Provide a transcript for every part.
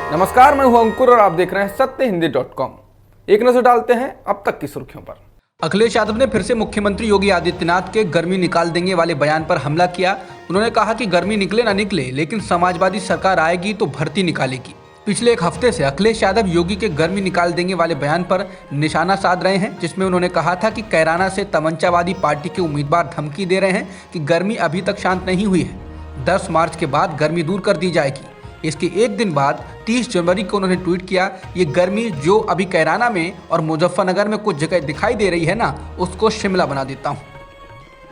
नमस्कार, मैं हूं अंकुर और आप देख रहे हैं सत्यहिंदी.com। एक नजर डालते हैं अब तक की सुर्खियों पर। अखिलेश यादव ने फिर से मुख्यमंत्री योगी आदित्यनाथ के गर्मी निकाल देंगे वाले बयान पर हमला किया। उन्होंने कहा कि गर्मी निकले ना निकले, लेकिन समाजवादी सरकार आएगी तो भर्ती निकालेगी। पिछले एक हफ्ते से अखिलेश यादव योगी के गर्मी निकाल देंगे वाले बयान पर निशाना साध रहे हैं, जिसमें उन्होंने कहा था कि कैराना से तमंचावादी पार्टी के उम्मीदवार धमकी दे रहे हैं कि गर्मी अभी तक शांत नहीं हुई है, 10 मार्च के बाद गर्मी दूर कर दी जाएगी। इसके एक दिन बाद 30 जनवरी को उन्होंने ट्वीट किया, ये गर्मी जो अभी कैराना में और मुजफ्फरनगर में कुछ जगह दिखाई दे रही है ना, उसको शिमला बना देता हूँ।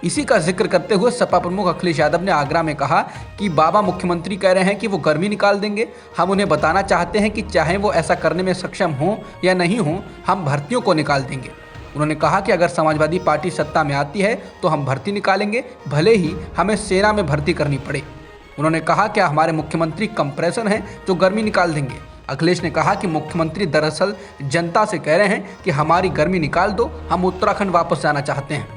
इसी का जिक्र करते हुए सपा प्रमुख अखिलेश यादव ने आगरा में कहा कि बाबा मुख्यमंत्री कह रहे हैं कि वो गर्मी निकाल देंगे। हम उन्हें बताना चाहते हैं कि चाहे वो ऐसा करने में सक्षम हो या नहीं हो, हम भर्तियों को निकाल देंगे। उन्होंने कहा कि अगर समाजवादी पार्टी सत्ता में आती है तो हम भर्ती निकालेंगे, भले ही हमें सेना में भर्ती करनी पड़े। उन्होंने कहा कि हमारे मुख्यमंत्री कंप्रेसर हैं जो गर्मी निकाल देंगे। अखिलेश ने कहा कि मुख्यमंत्री दरअसल जनता से कह रहे हैं कि हमारी गर्मी निकाल दो, हम उत्तराखंड वापस जाना चाहते हैं।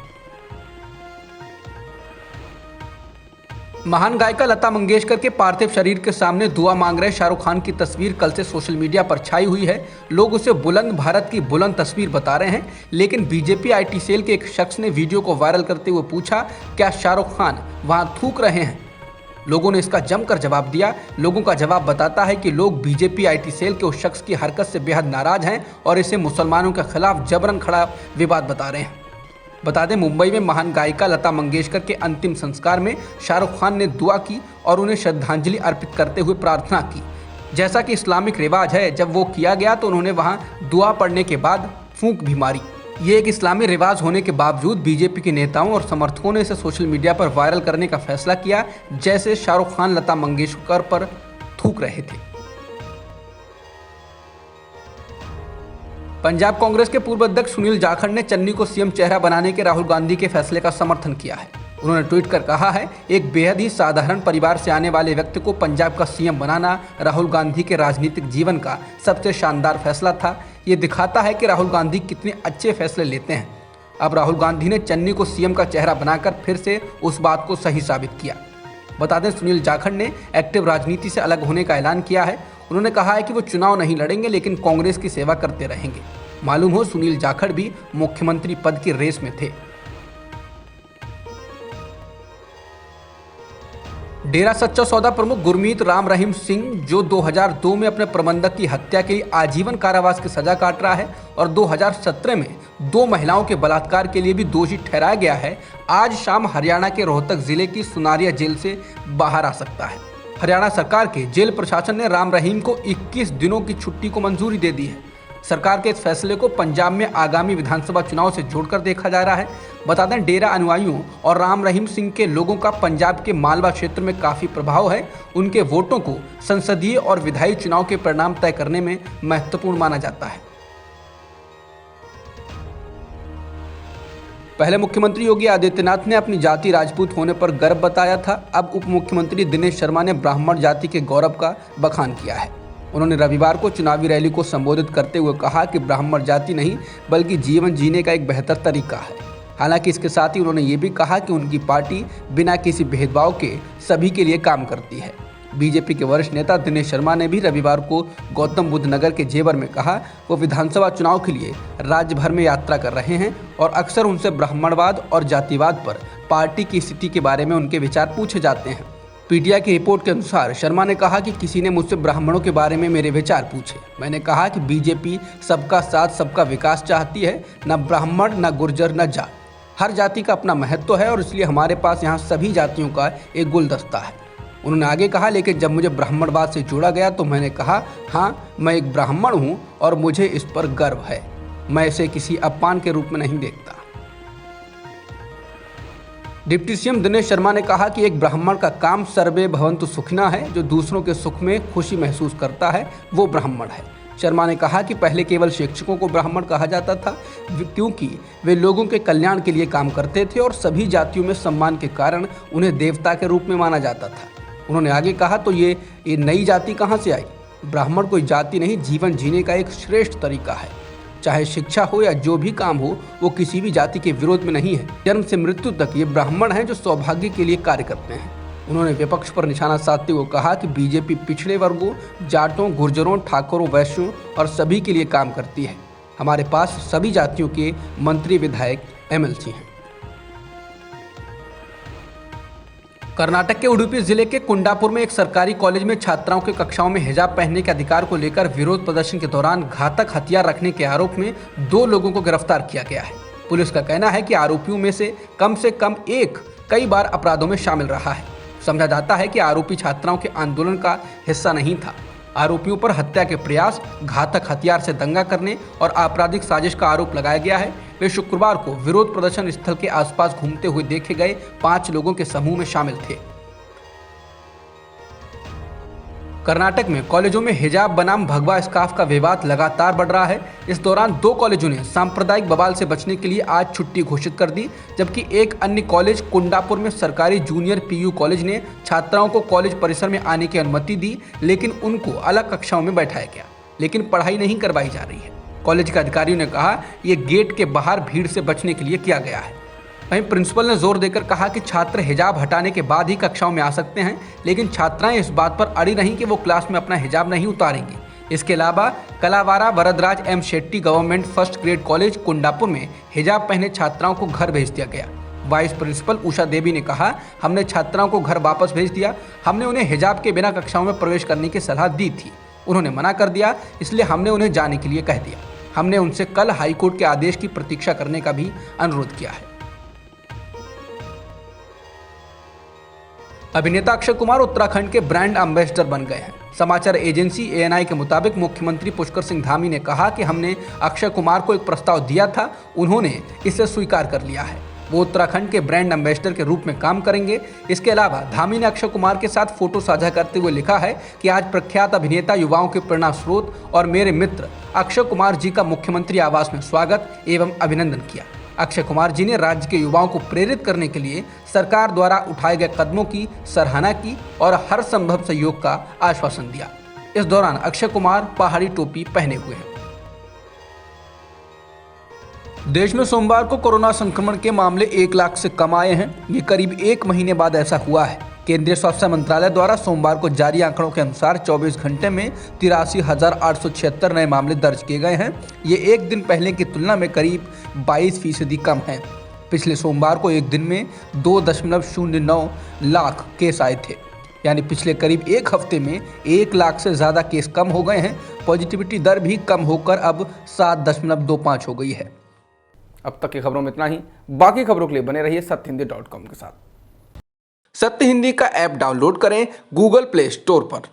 महान गायिका लता मंगेशकर के पार्थिव शरीर के सामने दुआ मांग रहे शाहरुख खान की तस्वीर कल से सोशल मीडिया पर छाई हुई है। लोग उसे बुलंद भारत की बुलंद तस्वीर बता रहे हैं, लेकिन बीजेपी आईटी सेल के एक शख्स ने वीडियो को वायरल करते हुए पूछा, क्या शाहरुख खान वहां थूक रहे हैं? लोगों ने इसका जमकर जवाब दिया। लोगों का जवाब बताता है कि लोग बीजेपी आईटी सेल के उस शख्स की हरकत से बेहद नाराज हैं और इसे मुसलमानों के खिलाफ जबरन खड़ा विवाद बता रहे हैं। बता दें, मुंबई में महान गायिका लता मंगेशकर के अंतिम संस्कार में शाहरुख खान ने दुआ की और उन्हें श्रद्धांजलि अर्पित करते हुए प्रार्थना की। जैसा कि इस्लामिक रिवाज है, जब वो किया गया तो उन्होंने वहां दुआ पढ़ने के बाद फूंक भी मारी। ये एक इस्लामी रिवाज होने के बावजूद बीजेपी के नेताओं और समर्थकों ने इसे सोशल मीडिया पर वायरल करने का फैसला किया, जैसे शाहरुख खान लता मंगेशकर पर थूक रहे थे। पंजाब कांग्रेस के पूर्व अध्यक्ष सुनील जाखड़ ने चन्नी को सीएम चेहरा बनाने के राहुल गांधी के फैसले का समर्थन किया है। उन्होंने ट्वीट कर कहा है, एक बेहद ही साधारण परिवार से आने वाले व्यक्ति को पंजाब का सीएम बनाना राहुल गांधी के राजनीतिक जीवन का सबसे शानदार फैसला था। ये दिखाता है कि राहुल गांधी कितने अच्छे फैसले लेते हैं। अब राहुल गांधी ने चन्नी को सीएम का चेहरा बनाकर फिर से उस बात को सही साबित किया। बता दें, सुनील जाखड़ ने एक्टिव राजनीति से अलग होने का ऐलान किया है। उन्होंने कहा है कि वो चुनाव नहीं लड़ेंगे, लेकिन कांग्रेस की सेवा करते रहेंगे। मालूम हो, सुनील जाखड़ भी मुख्यमंत्री पद की रेस में थे। डेरा सच्चा सौदा प्रमुख गुरमीत राम रहीम सिंह, जो 2002 में अपने प्रबंधक की हत्या के लिए आजीवन कारावास की सजा काट रहा है और 2017 में 2 महिलाओं के बलात्कार के लिए भी दोषी ठहराया गया है, आज शाम हरियाणा के रोहतक जिले की सुनारिया जेल से बाहर आ सकता है। हरियाणा सरकार के जेल प्रशासन ने राम रहीम को 21 दिनों की छुट्टी को मंजूरी दे दी है। सरकार के इस फैसले को पंजाब में आगामी विधानसभा चुनाव से जोड़कर देखा जा रहा है। बता दें, डेरा अनुयायियों और राम रहीम सिंह के लोगों का पंजाब के मालवा क्षेत्र में काफी प्रभाव है। उनके वोटों को संसदीय और विधायी चुनाव के परिणाम तय करने में महत्वपूर्ण माना जाता है। पहले मुख्यमंत्री योगी आदित्यनाथ ने अपनी जाति राजपूत होने पर गर्व बताया था। अब उप मुख्यमंत्री दिनेश शर्मा ने ब्राह्मण जाति के गौरव का बखान किया है। उन्होंने रविवार को चुनावी रैली को संबोधित करते हुए कहा कि ब्राह्मण जाति नहीं बल्कि जीवन जीने का एक बेहतर तरीका है। हालांकि इसके साथ ही उन्होंने ये भी कहा कि उनकी पार्टी बिना किसी भेदभाव के सभी के लिए काम करती है। बीजेपी के वरिष्ठ नेता दिनेश शर्मा ने भी रविवार को गौतम बुद्ध नगर के जेवर में कहा वो विधानसभा चुनाव के लिए राज्य भर में यात्रा कर रहे हैं और अक्सर उनसे ब्राह्मणवाद और जातिवाद पर पार्टी की स्थिति के बारे में उनके विचार पूछे जाते हैं। पीटीआई की रिपोर्ट के अनुसार शर्मा ने कहा कि किसी ने मुझसे ब्राह्मणों के बारे में मेरे विचार पूछे। मैंने कहा कि बीजेपी सबका साथ सबका विकास चाहती है, न ब्राह्मण न गुर्जर न जाट। हर जाति का अपना महत्व है और इसलिए हमारे पास यहाँ सभी जातियों का एक गुलदस्ता है। उन्होंने आगे कहा, लेकिन जब मुझे ब्राह्मणवाद से जोड़ा गया तो मैंने कहा, हाँ मैं एक ब्राह्मण हूँ और मुझे इस पर गर्व है। मैं इसे किसी अपमान के रूप में नहीं देखता। डिप्टी सीएम दिनेश शर्मा ने कहा कि एक ब्राह्मण का काम सर्वे भवन्तु सुखिनः है, जो दूसरों के सुख में खुशी महसूस करता है वो ब्राह्मण है। शर्मा ने कहा कि पहले केवल शिक्षकों को ब्राह्मण कहा जाता था क्योंकि वे लोगों के कल्याण के लिए काम करते थे और सभी जातियों में सम्मान के कारण उन्हें देवता के रूप में माना जाता था। उन्होंने आगे कहा, तो ये नई जाति कहाँ से आई? ब्राह्मण कोई जाति नहीं, जीवन जीने का एक श्रेष्ठ तरीका है। चाहे शिक्षा हो या जो भी काम हो, वो किसी भी जाति के विरोध में नहीं है। जन्म से मृत्यु तक ये ब्राह्मण हैं जो सौभाग्य के लिए कार्य करते हैं। उन्होंने विपक्ष पर निशाना साधते हुए कहा कि बीजेपी पिछड़े वर्गों, जाटों, गुर्जरों, ठाकुरों, वैश्यों और सभी के लिए काम करती है। हमारे पास सभी जातियों के मंत्री, विधायक, एमएलसी हैं। कर्नाटक के उडुपी जिले के कुंडापुर में एक सरकारी कॉलेज में छात्राओं के कक्षाओं में हिजाब पहनने के अधिकार को लेकर विरोध प्रदर्शन के दौरान घातक हथियार रखने के आरोप में 2 लोगों को गिरफ्तार किया गया है। पुलिस का कहना है कि आरोपियों में से कम एक कई बार अपराधों में शामिल रहा है। समझा जाता है कि आरोपी छात्राओं के आंदोलन का हिस्सा नहीं था। आरोपियों पर हत्या के प्रयास, घातक हथियार से दंगा करने और आपराधिक साजिश का आरोप लगाया गया है। वे शुक्रवार को विरोध प्रदर्शन स्थल के आसपास घूमते हुए देखे गए 5 लोगों के समूह में शामिल थे। कर्नाटक में कॉलेजों में हिजाब बनाम भगवा स्कार्फ का विवाद लगातार बढ़ रहा है। इस दौरान 2 कॉलेजों ने सांप्रदायिक बवाल से बचने के लिए आज छुट्टी घोषित कर दी, जबकि एक अन्य कॉलेज कुंडापुर में सरकारी जूनियर पीयू कॉलेज ने छात्राओं को कॉलेज परिसर में आने की अनुमति दी, लेकिन उनको अलग कक्षाओं में बैठाया गया, लेकिन पढ़ाई नहीं करवाई जा रही है। कॉलेज के अधिकारियों ने कहा ये गेट के बाहर भीड़ से बचने के लिए किया गया है। वहीं प्रिंसिपल ने जोर देकर कहा कि छात्र हिजाब हटाने के बाद ही कक्षाओं में आ सकते हैं, लेकिन छात्राएं इस बात पर अड़ी रहीं कि वो क्लास में अपना हिजाब नहीं उतारेंगी। इसके अलावा Kalavara Varadaraj M Shetty government first grade college Kundapur में हिजाब पहने छात्राओं को घर भेज दिया गया। वाइस प्रिंसिपल उषा देवी ने कहा, हमने छात्राओं को घर वापस भेज दिया। हमने उन्हें हिजाब के बिना कक्षाओं में प्रवेश करने की सलाह दी थी, उन्होंने मना कर दिया, इसलिए हमने उन्हें जाने के लिए कह दिया। हमने उनसे कल हाईकोर्ट के आदेश की प्रतीक्षा करने का भी अनुरोध किया है। अभिनेता अक्षय कुमार उत्तराखंड के ब्रांड एम्बेसडर बन गए हैं। समाचार एजेंसी एएनआई के मुताबिक मुख्यमंत्री पुष्कर सिंह धामी ने कहा कि हमने अक्षय कुमार को एक प्रस्ताव दिया था, उन्होंने इसे स्वीकार कर लिया है। वो उत्तराखंड के ब्रांड एम्बेसडर के रूप में काम करेंगे। इसके अलावा धामी ने अक्षय कुमार के साथ फोटो साझा करते हुए लिखा है कि आज प्रख्यात अभिनेता, युवाओं के प्रेरणा स्रोत और मेरे मित्र अक्षय कुमार जी का मुख्यमंत्री आवास में स्वागत एवं अभिनंदन किया। अक्षय कुमार जी ने राज्य के युवाओं को प्रेरित करने के लिए सरकार द्वारा उठाए गए कदमों की सराहना की और हर संभव सहयोग का आश्वासन दिया। इस दौरान अक्षय कुमार पहाड़ी टोपी पहने हुए हैं। देश में सोमवार को कोरोना संक्रमण के मामले 1 लाख से कम आए हैं। ये करीब 1 महीने बाद ऐसा हुआ है। केंद्रीय स्वास्थ्य मंत्रालय द्वारा सोमवार को जारी आंकड़ों के अनुसार 24 घंटे में 83,876 नए मामले दर्ज किए गए हैं। ये एक दिन पहले की तुलना में करीब 22% कम है। पिछले सोमवार को एक दिन में 2.09 लाख केस आए थे, यानी पिछले करीब 1 हफ्ते में 1 लाख से ज़्यादा केस कम हो गए हैं। पॉजिटिविटी दर भी कम होकर अब 7.25 हो गई है। अब तक की खबरों में इतना ही। बाकी खबरों के लिए बने रहिए सत्यहिंदी.com के साथ। सत्य हिंदी का ऐप डाउनलोड करें गूगल प्ले स्टोर पर।